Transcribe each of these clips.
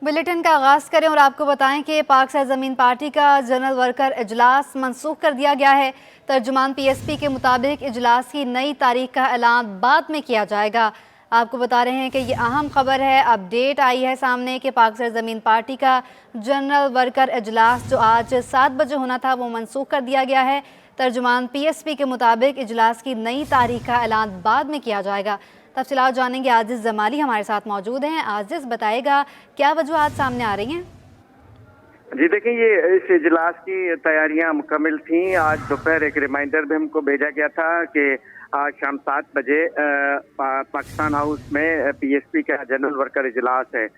Bulletin का आगाज़ करें और आपको बताएं कि पाक सरजमीन पार्टी का जनरल वर्कर इजलास मनसूख कर दिया गया है। तर्जुमान पीएसपी के मुताबिक इजलास की नई तारीख का ऐलान बाद में किया जाएगा। आपको बता रहे हैं कि ये अहम खबर है, अपडेट आई है सामने कि पाक सरजमीन पार्टी का जनरल वर्कर इजलास जो आज 7 बजे होना था वो मनसूख कर दिया गया है। तर्जुमान पीएसपी के मुताबिक इजलास की नई तारीख का ऐलान बाद में किया जाएगा। तफसीलात जानेंगे, आजिज़ जमाली हमारे साथ मौजूद हैं। आजिज़, बताएगा क्या वजूहात सामने आ रही हैं? जी देखिए, ये इस इजलास की तैयारियां मुकम्मल थीं। आज दोपहर एक रिमाइंडर भी हमको भेजा गया था कि आज शाम 7 बजे पाकिस्तान हाउस में पीएसपी का जनरल वर्कर इजलास है।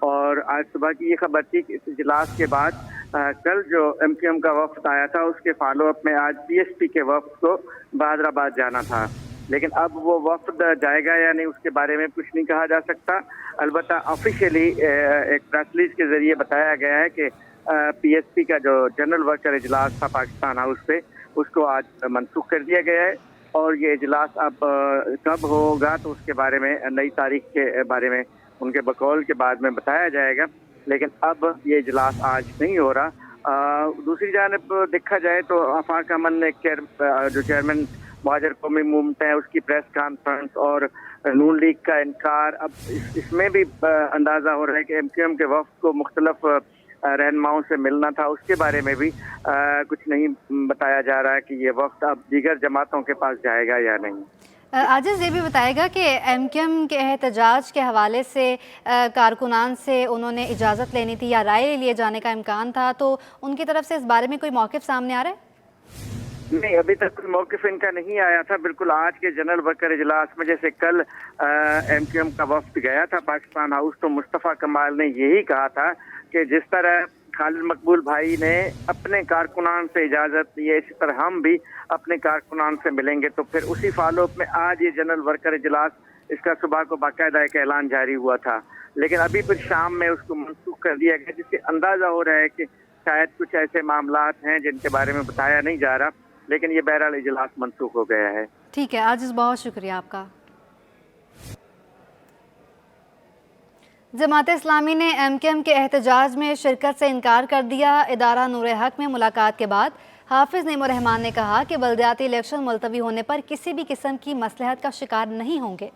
और आज सुबह की ये खबर थी कि इस इजलास के बाद कल जो एमक्यूएम का वफ्द आया था उसके फॉलो अप में आज पीएसपी के वफ्द को बहादुराबाद जाना था। लेकिन अब वो वफ्द जाएगा या नहीं उसके बारे में कुछ नहीं कहा जा सकता। अलबत्ता ऑफिशियली एक प्रेस रिलीज के जरिए बताया गया है कि पीएसपी का जो जनरल वर्कर इजलास था पाकिस्तान हाउस पे उसको आज मनसूख कर दिया गया है। और ये इजलास अब कब होगा तो उसके बारे में नई तारीख के बारे में उनके बकौल के बाद में बताया जाएगा। लेकिन अब ये इजलास आज नहीं हो रहा। दूसरी जानिब देखा जाए तो आफाक अमन ने जो चेयरमैन महाजर कौमी मूवमेंट है उसकी प्रेस कॉन्फ्रेंस और नून लीग का इनकार, अब इसमें भी अंदाजा हो रहा है कि एमक्यूएम के वफ्द को मुख्तलिफ रहनुमाओं से मिलना था, उसके बारे में भी कुछ नहीं बताया जा रहा है कि ये वफ्द अब दीगर जमातों के पास जाएगा या नहीं। आजिज़, ये भी बताएगा कि एमक्यूएम के एहतजाज के हवाले से कारकुनान से उन्होंने इजाज़त लेनी थी या राय लिए जाने का इम्कान था, तो उनकी तरफ से इस बारे में कोई मौक़िफ़ सामने आ रहा है? नहीं, अभी तक कोई मौक़िफ़ इनका नहीं आया था। बिल्कुल आज के जनरल वर्कर इजलास में जैसे कल एमक्यूएम का वफ्द गया था पाकिस्तान हाउस तो मुस्तफ़ा कमाल ने यही कहा था कि जिस तरह खालिद मकबूल भाई ने अपने कारकुनान से इजाज़त ली है इसी तरह हम भी अपने कारकुनान से मिलेंगे। तो फिर उसी फॉलो अप में आज ये जनरल वर्कर इजलास इसका सुबह को बाकायदा एक ऐलान जारी हुआ था। लेकिन अभी फिर शाम में उसको मनसूख कर दिया गया, जिससे अंदाज़ा हो रहा है कि शायद कुछ ऐसे मामलात हैं जिनके बारे में बताया नहीं जा रहा। लेकिन ये बहरहाल इजलास मनसूख हो गया है। ठीक है आजिज़, बहुत शुक्रिया आपका। जमात इस्लामी ने एमक्यूएम के एहतजाज में शिरकत से इनकार कर दिया। इदारा नूर हक में मुलाकात के बाद हाफिज नईमुर रहमान ने कहा कि बल्दियाती इलेक्शन मुलतवी होने पर किसी भी किस्म की मसलहत का शिकार नहीं होंगे।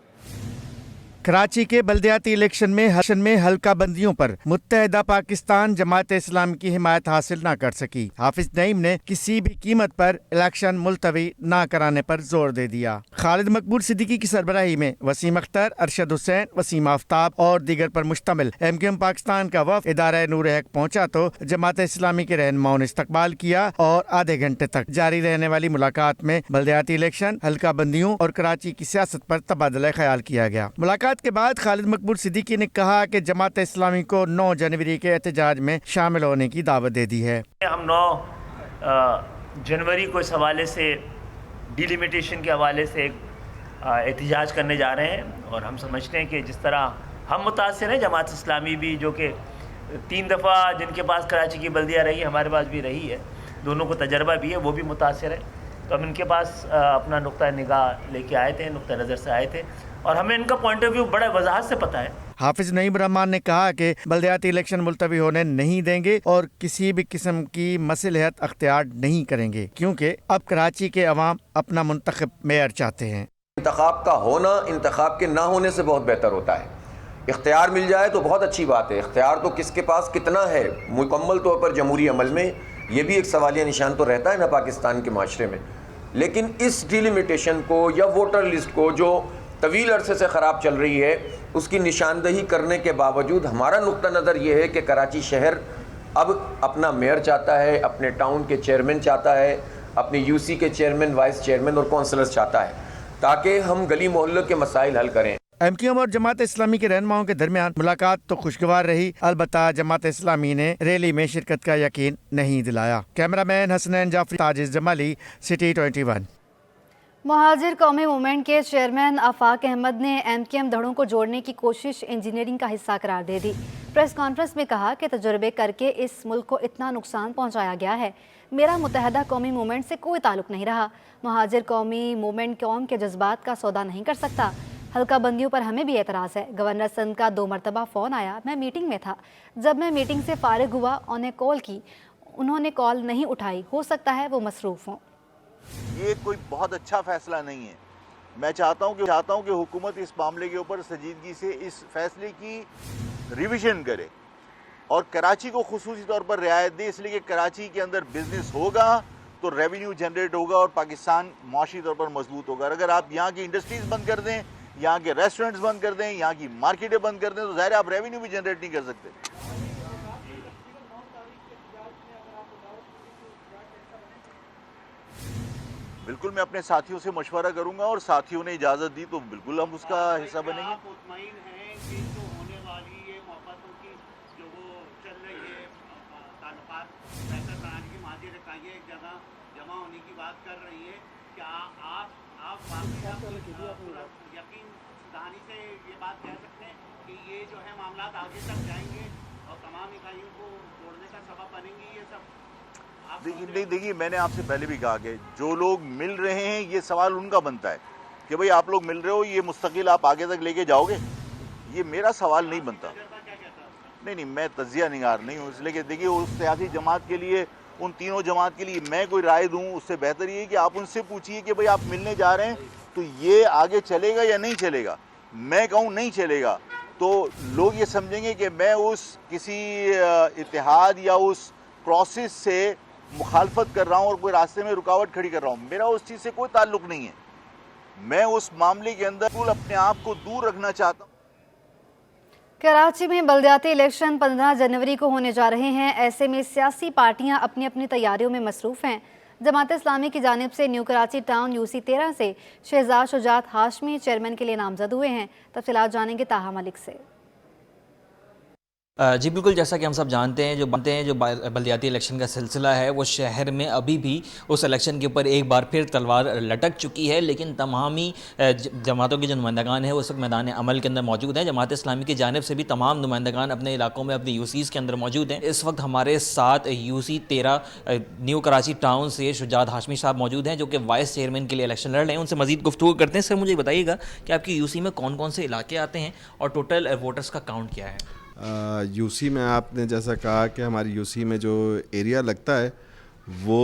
कराची के बल्दियाती इलेक्शन में हल्का बंदियों पर मुत्तहिदा पाकिस्तान जमात इस्लामी की हिमायत हासिल न कर सकी। हाफिज नईम ने किसी भी कीमत पर इलेक्शन मुलतवी न कराने पर जोर दे दिया। खालिद मकबूल सिद्दीकी की सरबराही में वसीम अख्तर, अरशद हुसैन, वसीम आफ्ताब और दीगर पर मुश्तमिल एमक्यूएम पाकिस्तान का वफ्द इदारा नूर हक पहुंचा तो जमात इस्लामी के रहनुमाओं ने इस्तकबाल किया और आधे घंटे तक जारी रहने वाली मुलाकात में बल्दियाती इलेक्शन, हल्का बंदियों और कराची की सियासत पर तबादला ख्याल किया गया। मुलाकात के बाद खालिद मकबूल सिद्दीकी ने कहा कि जमात इस्लामी को 9 जनवरी के एहतजाज में शामिल होने की दावत दे दी है। हम 9 जनवरी को इस हवाले से डिलिमिटेशन के हवाले से एहतजाज करने जा रहे हैं और हम समझते हैं कि जिस तरह हम मुतासिर हैं, जमात इस्लामी भी जो कि 3 दफ़ा जिनके पास कराची की बल्दिया रही, हमारे पास भी रही है, दोनों को तजर्बा भी है, वो भी मुतासिर है। तो हम इनके पास अपना नुक्ता निगाह लेके आए थे, नुक्ता नज़र से आए थे और हमें इनका पॉइंट ऑफ व्यू बड़ा वजाहत से पता है। हाफिज नईम रहमान ने कहा कि बल्दियाती इलेक्शन मुलतवी होने नहीं देंगे और किसी भी किस्म की मसलहत अख्तियार नहीं करेंगे, क्योंकि अब कराची के अवाम अपना मुंतखब मेयर चाहते हैं। इंतखाब का होना इंतखाब के ना होने से बहुत बेहतर होता है। इख्तियार मिल जाए तो बहुत अच्छी बात है, इख्तियार तो किसके पास कितना है मुकम्मल तौर पर जमहूरी अमल में, ये भी एक सवालिया निशान तो रहता है ना पाकिस्तान के माशरे में। लेकिन इस डिलिमिटेशन को या वोटर लिस्ट को जो तवील अरसे से ख़राब चल रही है उसकी निशानदही करने के बावजूद हमारा नुक्ता नज़र ये है कि कराची शहर अब अपना मेयर चाहता है, अपने टाउन के चेयरमैन चाहता है, अपने यूसी के चेयरमैन, वाइस चेयरमैन और काउंसलर्स चाहता है, ताकि हम गली मोहल्लों के मसाइल हल करें। एमक्यूएम और जमात इस्लामी के रहनुमाओं के दरमियान मुलाकात तो खुशगवार रही, अलबत्ता जमात इस्लामी ने रैली में शिरकत का यकीन नहीं दिलाया। Cameraman Hasnain Jafri, Tajiz Jamali, City 21। Muhajir Qaumi Movement के चेयरमैन आफाक अहमद ने एमक्यूएम धड़ों को जोड़ने की कोशिश इंजीनियरिंग का हिस्सा करार दे दी। प्रेस कॉन्फ्रेंस में कहा कि तजुर्बे करके इस मुल्क को इतना नुकसान पहुंचाया गया है, मेरा मुत्तहदा कौमी मूवमेंट से कोई ताल्लुक नहीं रहा। महाजिर कौमी मूवमेंट कौम के जज्बात का सौदा नहीं कर सकता। हल्का बंदियों पर हमें भी एतराज़ है। गवर्नर सिंध का 2 मरतबा फ़ोन आया, मैं मीटिंग में था। जब मैं मीटिंग से फारिग हुआ, उन्हें कॉल की, उन्होंने कॉल नहीं उठाई। हो सकता है वो मसरूफ़ हों। ये कोई बहुत अच्छा फैसला नहीं है। मैं चाहता हूँ कि हुकूमत इस मामले के ऊपर संजीदगी से इस फैसले की रिवीजन करे और कराची को खुसूसी तौर पर रियायत दे, इसलिए कि कराची के अंदर बिजनेस होगा तो रेवेन्यू जनरेट होगा और पाकिस्तान माशी तौर पर मजबूत होगा। अगर आप यहाँ की इंडस्ट्रीज बंद कर दें, यहाँ के रेस्टोरेंट्स बंद कर दें, यहाँ की मार्केटें बंद कर दें, तो ज़ाहिर है आप रेवेन्यू भी जनरेट नहीं कर सकते। बिल्कुल मैं अपने साथियों से मशवरा करूंगा और साथियों ने इजाज़त दी तो बिल्कुल हम उसका हिस्सा बनेंगे। आप मुतमईन हैं कि जो होने वाली ये मोहब्बतों की जो वो चल रही है ताल्लुकात बेहतर बनाने की माजी रखाइए एक जगह जमा होने की बात कर रही है, क्या आप वाकई यकीन दहानी से ये बात कह सकते हैं कि ये जो है मामला आगे तक जाएंगे और तमाम इकाइयों को तोड़ने का सबब बनेंगी ये सब? देखिए मैंने आपसे पहले भी कहा कि जो लोग मिल रहे हैं ये सवाल उनका बनता है कि भाई आप लोग मिल रहे हो, ये मुस्तकिल आप आगे तक लेके जाओगे, ये मेरा सवाल नहीं बनता। नहीं मैं तजिया निगार नहीं हूँ, इसलिए कि देखिए उस सियासी जमात के लिए, उन तीनों जमात के लिए मैं कोई राय दूँ उससे बेहतर ये है कि आप उनसे पूछिए कि भाई आप मिलने जा रहे हैं तो ये आगे चलेगा या नहीं चलेगा। मैं कहूँ नहीं चलेगा तो लोग ये समझेंगे कि मैं उस किसी इत्तेहाद या उस प्रोसेस से मुखालफत कर रहा हूँ और कोई रास्ते में रुकावट खड़ी कर रहा हूँ। मेरा उस चीज़ से कोई ताल्लुक नहीं है। मैं उस मामले के अंदर बिल्कुल अपने आप को दूर रखना चाहता हूँ। कराची में बलदियाती इलेक्शन 15 जनवरी को होने जा रहे हैं। ऐसे में सियासी पार्टियां अपनी अपनी तैयारियों में मसरूफ़ हैं। जमात इस्लामी की जानिब से न्यू कराची टाउन UC 13 से शहजाद शुजात हाशमी चेयरमैन के लिए नामजद हुए हैं। तफसीलात जानेंगे ताहा मलिक से। जी बिल्कुल, जैसा कि हम सब जानते हैं जो बलदियाती इलेक्शन का सिलसिला है वो शहर में अभी भी उस इलेक्शन के ऊपर एक बार फिर तलवार लटक चुकी है, लेकिन तमामी जमातों के जो नुमाइंदगान हैं वो इस वक्त मैदान अमल के अंदर मौजूद हैं। जमात इस्लामी की जानिब से भी तमाम नुमाइंदगान अपने इलाकों में अपने UCs के अंदर मौजूद हैं। इस वक्त हमारे साथ UC 13 न्यू कराची टाउन से शुजात हाशमी साहब मौजूद हैं जो कि वाइस चेयरमैन के लिए इलेक्शन लड़ रहे हैं। उनसे मज़ीद गुफ्तगू करते हैं। सर मुझे बताइएगा कि आपकी UC में कौन कौन से इलाके आते हैं और टोटल वोटर्स का काउंट क्या है? UC में आपने जैसा कहा कि हमारी UC में जो एरिया लगता है वो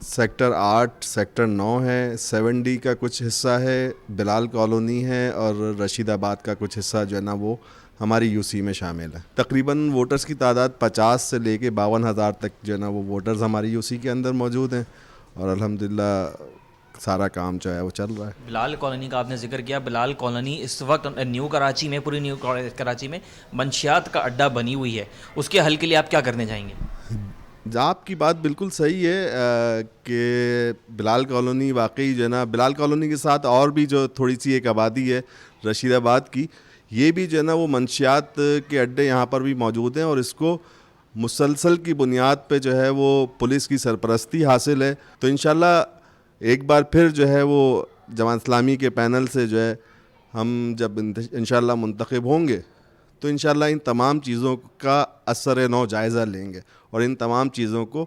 सेक्टर 8 सेक्टर 9 है, 7D का कुछ हिस्सा है, बिलाल कॉलोनी है और रशीदाबाद का कुछ हिस्सा जो है ना वो हमारी UC में शामिल है। तकरीबन वोटर्स की तादाद 50 से लेके 52,000 तक जो है ना वो वोटर्स हमारी UC के अंदर मौजूद हैं और अल्हम्दुलिल्लाह सारा काम जो है वो चल रहा है। बिलाल कॉलोनी का आपने जिक्र किया। बिलाल कॉलोनी इस वक्त न्यू कराची में, पूरी न्यू कराची में मंशियात का अड्डा बनी हुई है, उसके हल के लिए आप क्या करने जाएंगे? आपकी बात बिल्कुल सही है कि बिलाल कॉलोनी वाकई जो है ना, बिलाल कॉलोनी के साथ और भी जो थोड़ी सी एक आबादी है रशीदाबाद की, ये भी जो है ना वो मंशियात के अड्डे यहाँ पर भी मौजूद हैं और इसको मुसलसल की बुनियाद पे जो है वो पुलिस की सरपरस्ती हासिल है। तो इंशाल्लाह एक बार फिर जो है वो जमात इस्लामी के पैनल से जो है हम जब इंशाल्लाह मुंतखब होंगे तो इंशाल्लाह इन तमाम चीज़ों का असर नौ जायज़ा लेंगे और इन तमाम चीज़ों को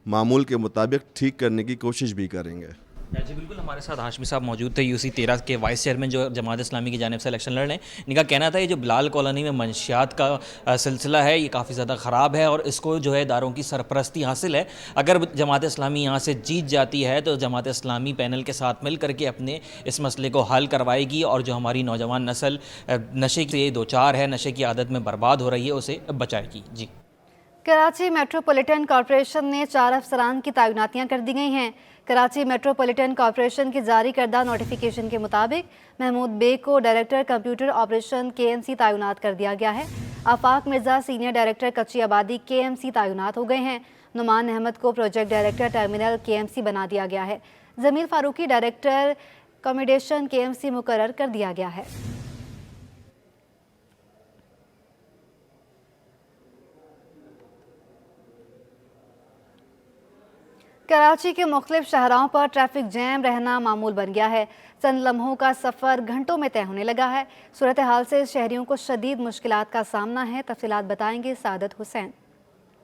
मामूल के मुताबिक ठीक करने की कोशिश भी करेंगे। जी बिल्कुल, हमारे साथ हाशमी साहब मौजूद थे, UC 13 के वाइस चेयरमैन जो जमात इस्लामी की जानिब से इलेक्शन लड़ रहे हैं। इनका कहना था ये जो बिलाल कॉलोनी में मंशियात का सिलसिला है ये काफ़ी ज़्यादा ख़राब है और इसको जो है इदारों की सरपरस्ती हासिल है। अगर जमात इस्लामी यहाँ से जीत जाती है तो जमात इस्लामी पैनल के साथ मिल करके अपने इस मसले को हल करवाएगी और जो हमारी नौजवान नस्ल नशे से दो चार है, नशे की आदत में बर्बाद हो रही है, उसे बचाएगी। जी, कराची मेट्रोपॉलिटन कॉरपोरेशन में 4 अफसरान की तैनातियां कर दी गई हैं। कराची मेट्रोपॉलिटन कॉरपोरेशन की जारी करदा नोटिफिकेशन के मुताबिक महमूद बेग को डायरेक्टर कंप्यूटर ऑपरेशन KMC तैनात कर दिया गया है। आफाक मिर्ज़ा सीनियर डायरेक्टर कच्ची आबादी KMC तैनात हो गए हैं। नुमान अहमद को प्रोजेक्ट डायरेक्टर टर्मिनल KMC बना दिया गया है। जमील फारूकी डायरेक्टर कॉमोडेशन KMC मुकर्रर कर दिया गया है। कराची के मुख्तलिफ शहरों पर ट्रैफिक जैम रहना मामूल बन गया है। चंद लम्हों का सफ़र घंटों में तय होने लगा है। सूरत हाल से शहरियों को शदीद मुश्किलात का सामना है। तफसीलात बताएंगे सादत हुसैन।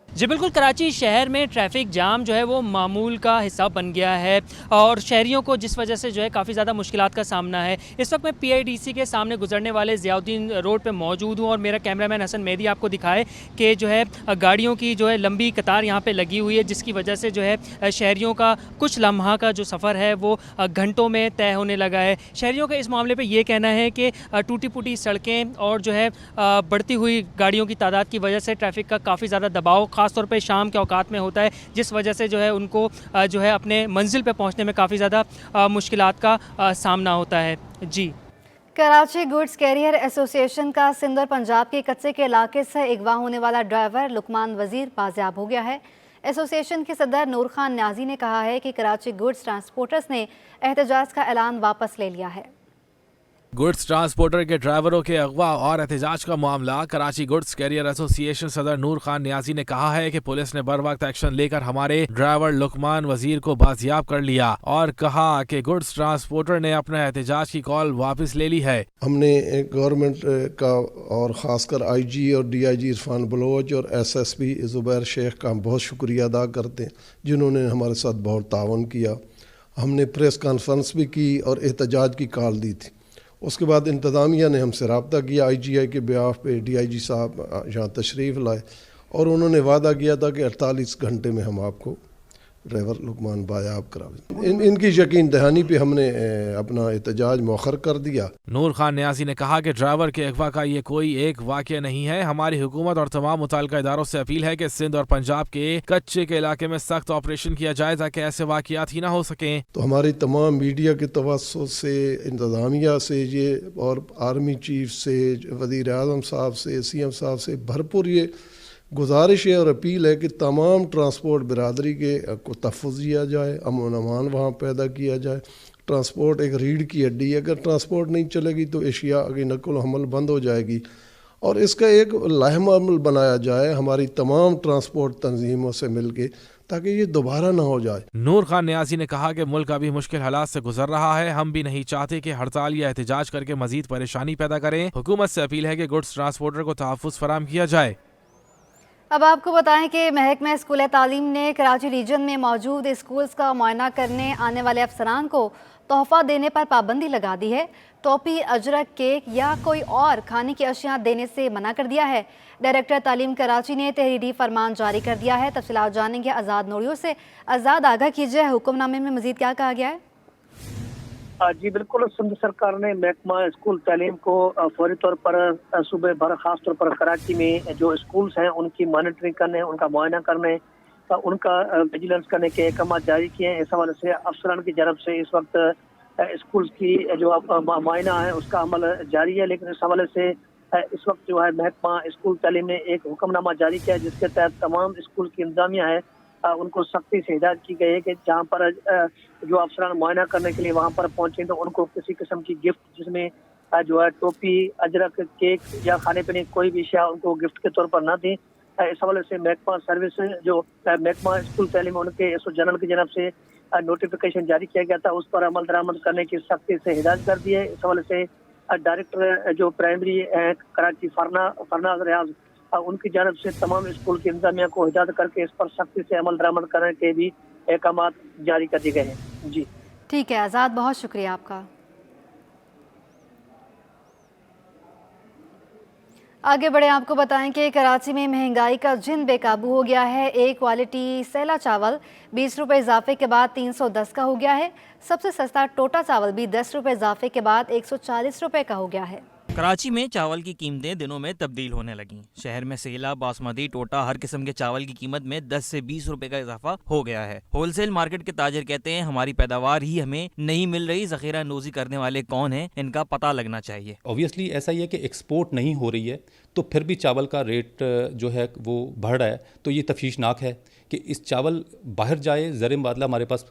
جی بالکل، کراچی شہر میں ٹریفک جام جو ہے وہ معمول کا حصہ بن گیا ہے اور شہریوں کو جس وجہ سے جو ہے کافی زیادہ مشکلات کا سامنا ہے۔ اس وقت میں پی آئی ڈی سی کے سامنے گزرنے والے ضیاء الدین روڈ پہ موجود ہوں اور میرا کیمرہ مین حسن مہدی آپ کو دکھائے کہ جو ہے گاڑیوں کی جو ہے لمبی قطار یہاں پہ لگی ہوئی ہے، جس کی وجہ سے جو ہے شہریوں کا کچھ لمحہ کا جو سفر ہے وہ گھنٹوں میں طے ہونے لگا ہے۔ شہریوں کا اس معاملے پہ یہ کہنا ہے کہ ٹوٹی پھوٹی سڑکیں اور جو ہے بڑھتی ہوئی گاڑیوں کی تعداد کی وجہ سے ٹریفک کا کافی زیادہ دباؤ خاص طور پہ شام کے اوقات میں ہوتا ہے، جس وجہ سے جو ہے ان کو جو ہے اپنے منزل پہ پہنچنے میں کافی زیادہ مشکلات کا سامنا ہوتا ہے۔ جی، کراچی گڈز کیریئر ایسوسی ایشن کا سندھ اور پنجاب کے کچے کے علاقے سے اغوا ہونے والا ڈرائیور لقمان وزیر بازیاب ہو گیا ہے۔ ایسوسی ایشن کے صدر نور خان نیازی نے کہا ہے کہ کراچی گڈز ٹرانسپورٹرز نے احتجاج کا اعلان واپس لے لیا ہے۔ گڈز ٹرانسپورٹر کے ڈرائیوروں کے اغوا اور احتجاج کا معاملہ کراچی گڈز کیریئر ایسوسی ایشن صدر نور خان نیازی نے کہا ہے کہ پولیس نے بر وقت ایکشن لے کر ہمارے ڈرائیور لقمان وزیر کو بازیاب کر لیا اور کہا کہ گڈز ٹرانسپورٹر نے اپنے احتجاج کی کال واپس لے لی ہے۔ ہم نے گورنمنٹ کا اور خاص کر آئی جی اور ڈی آئی جی عرفان بلوچ اور ایس ایس پی زبیر شیخ کا ہم بہت شکریہ ادا کرتے ہیں، جنہوں نے ہمارے ساتھ بہت تعاون کیا۔ ہم نے پریس کانفرنس بھی کی اور احتجاج کی کال دی تھی۔ اس کے بعد انتظامیہ نے ہم سے رابطہ کیا، آئی جی آئی کے بیاف پہ ڈی آئی جی صاحب یہاں تشریف لائے اور انہوں نے وعدہ کیا تھا کہ 48 گھنٹے میں ہم آپ کو ڈرائیور لقمان بازیاب کرا دیں۔ ان کی یقین دہانی پہ ہم نے اپنا احتجاج مؤخر کر دیا۔ نور خان نیازی نے کہا کہ ڈرائیور کے اغوا کا یہ کوئی ایک واقعہ نہیں ہے۔ ہماری حکومت اور تمام متعلقہ اداروں سے اپیل ہے کہ سندھ اور پنجاب کے کچے کے علاقے میں سخت آپریشن کیا جائے تاکہ ایسے واقعات ہی نہ ہو سکیں۔ تو ہماری تمام میڈیا کے توسط سے، انتظامیہ سے یہ اور آرمی چیف سے، وزیر اعظم صاحب سے، سی ایم صاحب سے بھرپور یہ گزارش ہے اور اپیل ہے کہ تمام ٹرانسپورٹ برادری کے کو تحفظ دیا جائے، امن و امان وہاں پیدا کیا جائے۔ ٹرانسپورٹ ایک ریڑھ کی ہڈی ہے، اگر ٹرانسپورٹ نہیں چلے گی تو اشیاء کی نقل و حمل بند ہو جائے گی، اور اس کا ایک لاہم عمل بنایا جائے ہماری تمام ٹرانسپورٹ تنظیموں سے مل کے، تاکہ یہ دوبارہ نہ ہو جائے۔ نور خان نیازی نے کہا کہ ملک ابھی مشکل حالات سے گزر رہا ہے، ہم بھی نہیں چاہتے کہ ہڑتال یا احتجاج کر کے مزید پریشانی پیدا کریں۔ حکومت سے اپیل ہے کہ گڈز ٹرانسپورٹر کو تحفظ فراہم کیا جائے۔ اب آپ کو بتائیں کہ محکمہ اسکول تعلیم نے کراچی ریجن میں موجود اسکولز کا معائنہ کرنے آنے والے افسران کو تحفہ دینے پر پابندی لگا دی ہے۔ ٹوپی، اجرک، کیک یا کوئی اور کھانے کی اشیاء دینے سے منع کر دیا ہے۔ ڈائریکٹر تعلیم کراچی نے تحریری فرمان جاری کر دیا ہے۔ تفصیلات جانیں گے آزاد نوریو سے۔ آزاد، آگاہ کیجیے، حکم نامے میں مزید کیا کہا گیا ہے؟ جی بالکل، سندھ سرکار نے محکمہ اسکول تعلیم کو فوری طور پر صوبے بھر خاص طور پر کراچی میں جو اسکولز ہیں ان کی مانیٹرنگ کرنے، ان کا معائنہ کرنے، ان کا ویجیلنس کرنے کے احکامات جاری کیے ہیں۔ اس حوالے سے افسران کی جانب سے اس وقت اسکولز کی جو معائنہ ہے اس کا عمل جاری ہے، لیکن اس حوالے سے اس وقت جو ہے محکمہ اسکول تعلیم نے ایک حکم نامہ جاری کیا ہے جس کے تحت تمام اسکول کی انتظامیہ ہے ان کو سختی سے ہدایت کی گئی ہے کہ جہاں پر جو افسران معائنہ کرنے کے لیے وہاں پر پہنچیں تو ان کو کسی قسم کی گفٹ، جس میں جو ہے ٹوپی، اجرک، کیک یا کھانے پینے کی کوئی بھی اشیاء ان کو گفٹ کے طور پر نہ دیں۔ اس حوالے سے محکمہ سروس جو محکمہ اسکول تعلیم ان کے ایس او جنرل کی جانب سے نوٹیفیکیشن جاری کیا گیا تھا، اس پر عمل درآمد کرنے کی سختی سے ہدایت کر دی ہے۔ اس حوالے سے ڈائریکٹر جو پرائمری کراچی فرناز ریاض ان کی جانب سے تمام اسکول کی انتظامیہ کو ہدایت کر کے اس پر سختی سے عمل درآمد کرنے کے بھی احکامات جاری کر دیے گئے ہیں۔ جی ٹھیک ہے آزاد، بہت شکریہ آپ کا۔ آگے بڑھے، آپ کو بتائیں کہ کراچی میں مہنگائی کا جن بے قابو ہو گیا ہے۔ ایک کوالٹی سیلا چاول 20 روپے اضافے کے بعد 310 کا ہو گیا ہے۔ سب سے سستا ٹوٹا چاول بھی 10 روپے اضافے کے بعد 140 روپے کا ہو گیا ہے۔ کراچی میں چاول کی قیمتیں دنوں میں تبدیل ہونے لگیں۔ شہر میں سیلا، باسمتی، ٹوٹا، ہر قسم کے چاول کی قیمت میں 10 سے 20 روپے کا اضافہ ہو گیا ہے۔ ہول سیل مارکیٹ کے تاجر کہتے ہیں ہماری پیداوار ہی ہمیں نہیں مل رہی، ذخیرہ اندوزی کرنے والے کون ہیں ان کا پتہ لگنا چاہیے۔ اوبویسلی ایسا ہی ہے کہ ایکسپورٹ نہیں ہو رہی ہے تو پھر بھی چاول کا ریٹ جو ہے وہ بڑھ رہا ہے، تو یہ تشویشناک ہے کہ اس چاول باہر جائے، زر مبادلہ ہمارے پاس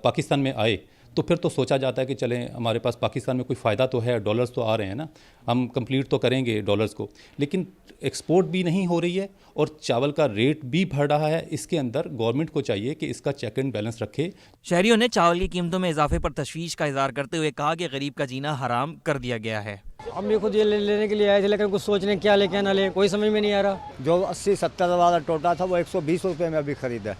پاکستان میں آئے تو پھر تو سوچا جاتا ہے کہ چلیں ہمارے پاس پاکستان میں کوئی فائدہ تو ہے، ڈالرز تو آ رہے ہیں نا، ہم کمپلیٹ تو کریں گے ڈالرز کو، لیکن ایکسپورٹ بھی نہیں ہو رہی ہے اور چاول کا ریٹ بھی بڑھ رہا ہے. اس کے اندر گورنمنٹ کو چاہیے کہ اس کا چیک اینڈ بیلنس رکھے. شہریوں نے چاول کی قیمتوں میں اضافے پر تشویش کا اظہار کرتے ہوئے کہا کہ غریب کا جینا حرام کر دیا گیا ہے. ہم بھی خود یہ لینے کے لیے آئے تھے لیکن کچھ سوچ رہے ہیں کیا لے کے نہ لے، کوئی سمجھ میں نہیں آ رہا. جو 80-70 والا ٹوٹا تھا وہ 120 روپے میں ابھی خریدا،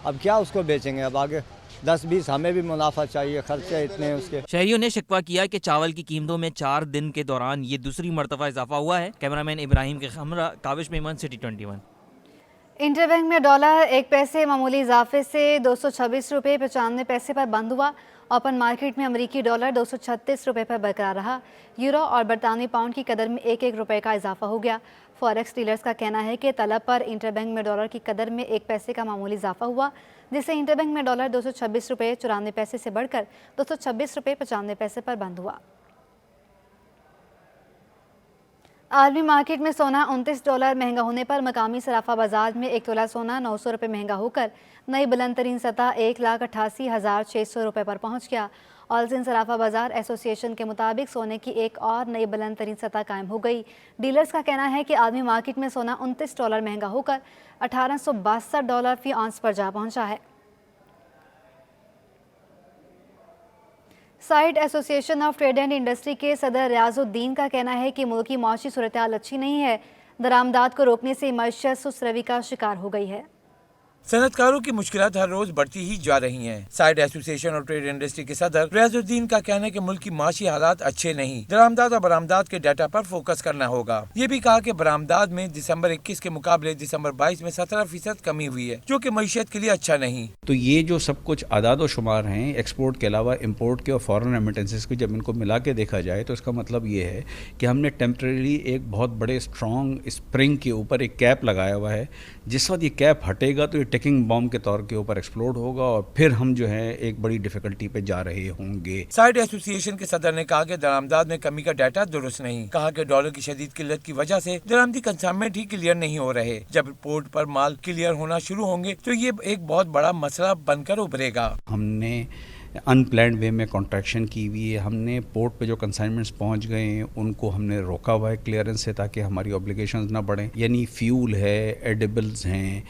اب کیا اس کو بیچیں گے؟ اب آگے 10-20 ہمیں بھی منافع چاہیے، خرچے اتنے ہیں اس کے. شہریوں نے شکوہ کیا کہ چاول کی قیمتوں میں 4 دن کے دوران یہ دوسری مرتبہ اضافہ ہوا ہے. کیمرامین ابراہیم کے ہمراہ کاوش میمن، سٹی 21. انٹر بینک میں ڈالر 1 پیسے معمولی اضافے سے 226 روپے 95 پیسے پر بند ہوا. اوپن مارکیٹ میں امریکی ڈالر 236 روپے پر برقرار رہا. یورو اور برطانوی پاؤنڈ کی قدر میں 1 روپے کا اضافہ ہو گیا. فوریکس ڈیلرز کا کہنا ہے کہ طلب پر انٹر بینک میں ڈالر کی قدر میں 1 پیسے کا معمولی اضافہ ہوا، جس سے انٹر بینک میں ڈالر 226 روپے 94 پیسے سے بڑھ کر 226 روپے 95 پیسے پر بند ہوا. عالمی مارکیٹ میں سونا 29 ڈالر مہنگا ہونے پر مقامی صرافہ بازار میں 1 تولہ سونا 900 روپے مہنگا ہو کر نئی بلند ترین سطح 1,88,600 روپے پر پہنچ گیا. آلزن صرافہ بازار ایسوسی ایشن کے مطابق سونے کی ایک اور نئی بلند ترین سطح قائم ہو گئی. ڈیلرز کا کہنا ہے کہ عالمی مارکیٹ میں سونا 29 ڈالر مہنگا ہو کر 1862 ڈالر فی اونس پر جا پہنچا ہے. سائٹ ایسوسی ایشن آف ٹریڈ اینڈ انڈسٹری کے صدر ریاض الدین کا کہنا ہے کہ ملک کی معاشی صورتحال اچھی نہیں ہے. درآمدات کو روکنے سے معیشت سست روی کا شکار ہو گئی ہے. صنعت کاروں کی مشکلات ہر روز بڑھتی ہی جا رہی ہیں. سائٹ ایسوسی ایشن آف ٹریڈ انڈسٹری کے صدر ریاض الدین کا کہنا ہے کہ ملک کی معاشی حالات اچھے نہیں. درآمدات اور برآمدات کے ڈیٹا پر فوکس کرنا ہوگا. یہ بھی کہا کہ برآمدات میں دسمبر 21 کے مقابلے دسمبر 22 میں 17% کمی ہوئی ہے، جو کہ معیشت کے لیے اچھا نہیں. تو یہ جو سب کچھ اعداد و شمار ہیں ایکسپورٹ کے علاوہ امپورٹ کے اور فارن ریمیٹنسز کے، جب ان کو ملا کے دیکھا جائے تو اس کا مطلب یہ ہے کہ ہم نے ٹیمپریری ایک بہت بڑے اسٹرانگ اسپرنگ کے اوپر ایک کیپ لگایا ہوا ہے. جس وقت یہ کیپ ہٹے گا تو یہ ٹیکنگ بام کے طور کے اوپر ایکسپلوڈ ہوگا اور پھر ہم جو ہے ایک بڑی ڈیفیکلٹی پہ جا رہے ہوں گے. سائٹ ایسوسی ایشن کے صدر نے کہا کہ درآمدات میں کمی کا ڈیٹا درست نہیں. کہا کہ ڈالر کی شدید قلت کی وجہ سے درآمدی کنسائنمنٹ ہی کلیئر نہیں ہو رہے. جب پورٹ پر مال کلیئر ہونا شروع ہوں گے تو یہ ایک بہت بڑا مسئلہ بن کر ابھرے گا. ہم نے ان پلانڈ وے میں کانٹریکشن کی ہوئی ہے. ہم نے پورٹ پہ جو کنسائنمنٹس پہنچ گئے ہیں ان کو ہم نے روکا ہوا ہے کلیئرنس سے، تاکہ ہماری اوبلیگیشنز نہ بڑھیں. یعنی فیول ہے، ایڈیبلز ہیں،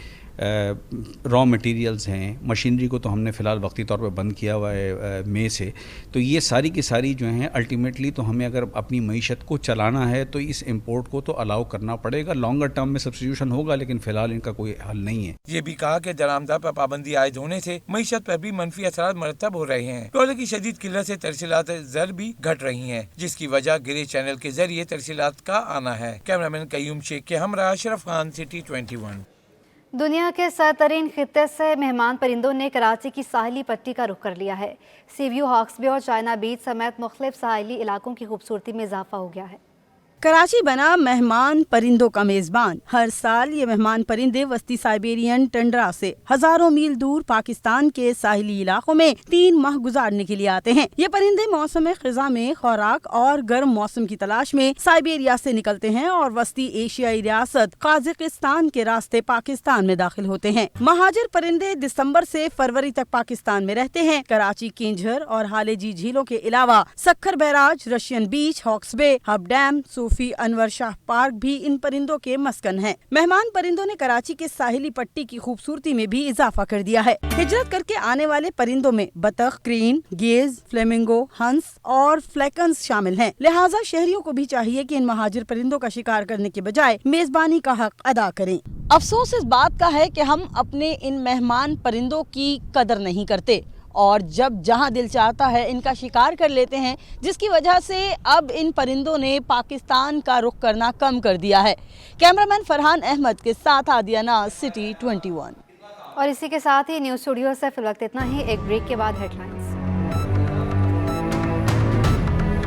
را مٹیریلز ہیں، مشینری کو تو ہم نے فی الحال وقتی طور پہ بند کیا ہوا ہے مئی سے. تو یہ ساری کی ساری جو ہیں الٹیمیٹلی تو ہمیں اگر اپنی معیشت کو چلانا ہے تو اس امپورٹ کو تو الاؤ کرنا پڑے گا. لانگر ٹرم میں سبسٹیوشن ہوگا لیکن فی الحال ان کا کوئی حل نہیں ہے. یہ بھی کہا کہ درآمدات پر پابندی عائد ہونے سے معیشت پر بھی منفی اثرات مرتب ہو رہے ہیں. ڈالر کی شدید قلت سے ترسیلات زر بھی گھٹ رہی ہیں، جس کی وجہ گرے چینل کے ذریعے ترسیلات کا آنا ہے. کیمرامین قیوم شیخ کے ہمراہ اشرف خان، سٹی 21. دنیا کے سر ترین خطے سے مہمان پرندوں نے کراچی کی ساحلی پٹی کا رخ کر لیا ہے. سی ویو، ہاکس بے اور چائنا بیچ سمیت مختلف ساحلی علاقوں کی خوبصورتی میں اضافہ ہو گیا ہے. کراچی بنا مہمان پرندوں کا میزبان. ہر سال یہ مہمان پرندے وسطی سائبیرین ٹنڈرا سے ہزاروں میل دور پاکستان کے ساحلی علاقوں میں 3 ماہ گزارنے کے لیے آتے ہیں. یہ پرندے موسم خزاں میں خوراک اور گرم موسم کی تلاش میں سائبیریا سے نکلتے ہیں اور وسطی ایشیائی ریاست قازقستان کے راستے پاکستان میں داخل ہوتے ہیں. مہاجر پرندے دسمبر سے فروری تک پاکستان میں رہتے ہیں. کراچی کینجھر اور ہالیجی جھیلوں کے علاوہ سکھر بیراج، رشین بیچ، ہاکس بے، ہب ڈیم، صوفی انور شاہ پارک بھی ان پرندوں کے مسکن ہیں. مہمان پرندوں نے کراچی کے ساحلی پٹی کی خوبصورتی میں بھی اضافہ کر دیا ہے. ہجرت کر کے آنے والے پرندوں میں بطخ، کرین، گیز، فلیمنگو، ہنس اور فلیکنز شامل ہیں. لہٰذا شہریوں کو بھی چاہیے کہ ان مہاجر پرندوں کا شکار کرنے کے بجائے میزبانی کا حق ادا کریں. افسوس اس بات کا ہے کہ ہم اپنے ان مہمان پرندوں کی قدر نہیں کرتے اور جب جہاں دل چاہتا ہے ان کا شکار کر لیتے ہیں، جس کی وجہ سے اب ان پرندوں نے پاکستان کا رخ کرنا کم کر دیا ہے. کیمرامین فرحان احمد کے ساتھ عادیہ ناز، سٹی 21. اور اسی کے ساتھ ہی نیوز اسٹوڈیو سے فی الوقت اتنا ہی. ایک بریک کے بعد ہیڈ لائن.